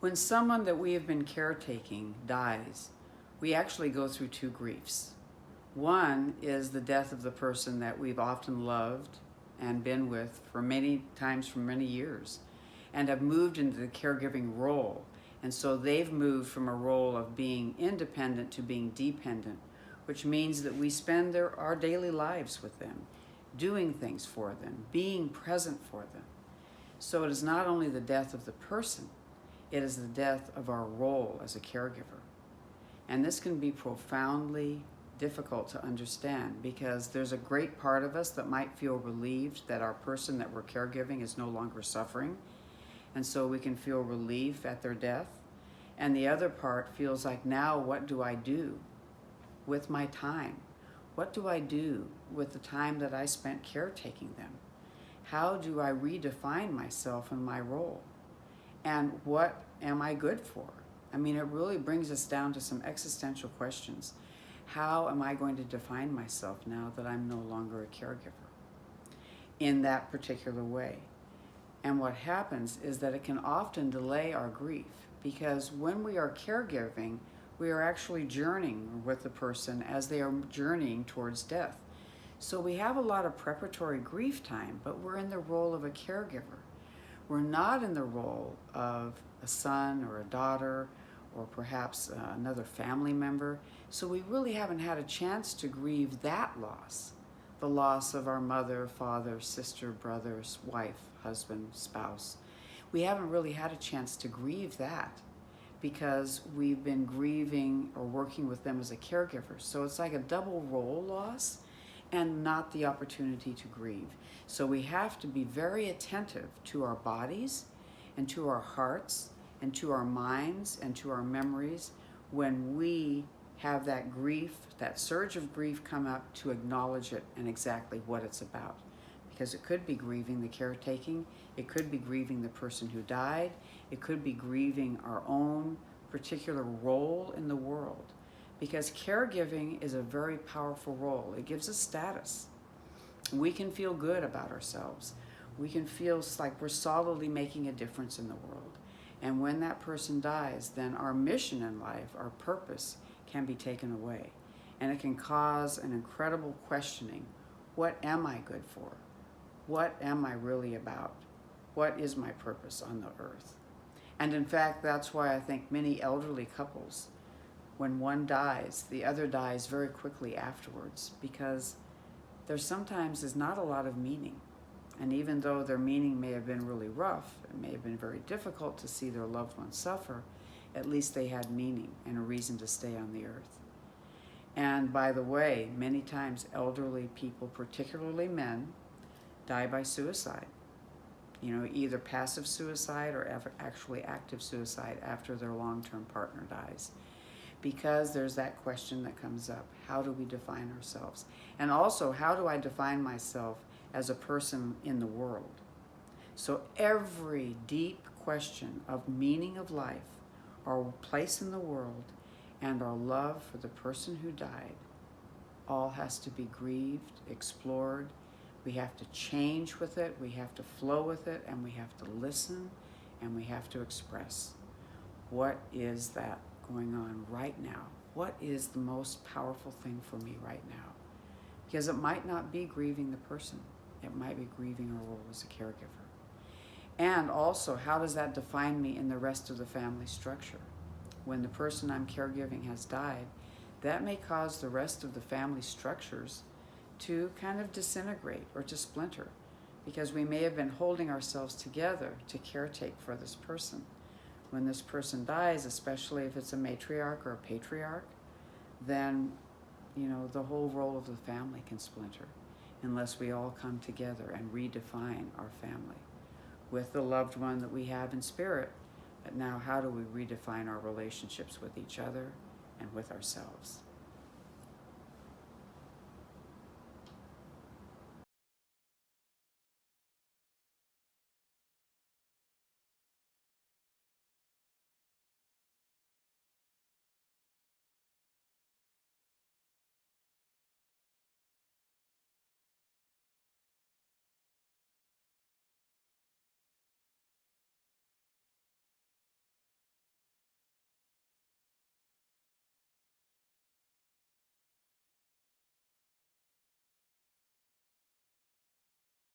When someone that we have been caretaking dies, we actually go through two griefs. One is the death of the person that we've often loved and been with for many times for many years and have moved into the caregiving role. And so they've moved from a role of being independent to being dependent, which means that we spend our daily lives with them, doing things for them, being present for them. So it is not only the death of the person, it is the death of our role as a caregiver. And this can be profoundly difficult to understand because there's a great part of us that might feel relieved that our person that we're caregiving is no longer suffering. And so we can feel relief at their death. And the other part feels like, now what do I do with my time? What do I do with the time that I spent caretaking them? How do I redefine myself and my role? And what am I good for? I mean, it really brings us down to some existential questions. How am I going to define myself now that I'm no longer a caregiver in that particular way? And what happens is that it can often delay our grief because when we are caregiving, we are actually journeying with the person as they are journeying towards death. So we have a lot of preparatory grief time, but we're in the role of a caregiver. We're not in the role of a son or a daughter or perhaps another family member. So we really haven't had a chance to grieve that loss, the loss of our mother, father, sister, brother, wife, husband, spouse. We haven't really had a chance to grieve that because we've been grieving or working with them as a caregiver. So it's like a double role loss and not the opportunity to grieve. So we have to be very attentive to our bodies and to our hearts and to our minds and to our memories when we have that grief, that surge of grief come up, to acknowledge it and exactly what it's about. Because it could be grieving the caretaking, it could be grieving the person who died, it could be grieving our own particular role in the world. Because caregiving is a very powerful role. It gives us status. We can feel good about ourselves. We can feel like we're solidly making a difference in the world. And when that person dies, then our mission in life, our purpose, can be taken away. And it can cause an incredible questioning. What am I good for? What am I really about? What is my purpose on the earth? And in fact, that's why I think many elderly couples, when one dies, the other dies very quickly afterwards, because there sometimes is not a lot of meaning. And even though their meaning may have been really rough, it may have been very difficult to see their loved ones suffer, at least they had meaning and a reason to stay on the earth. And by the way, many times elderly people, particularly men, die by suicide. You know, either passive suicide or actually active suicide after their long-term partner dies. Because there's that question that comes up. How do we define ourselves? And also, how do I define myself as a person in the world? So every deep question of meaning of life, our place in the world, and our love for the person who died, all has to be grieved, explored. We have to change with it, we have to flow with it, and we have to listen, and we have to express. What is that going on right now? What is the most powerful thing for me right now? Because it might not be grieving the person. It might be grieving our role as a caregiver. And also, how does that define me in the rest of the family structure? When the person I'm caregiving has died, that may cause the rest of the family structures to kind of disintegrate or to splinter, because we may have been holding ourselves together to caretake for this person. When this person dies, especially if it's a matriarch or a patriarch, then, you know, the whole role of the family can splinter unless we all come together and redefine our family with the loved one that we have in spirit. But now, how do we redefine our relationships with each other and with ourselves?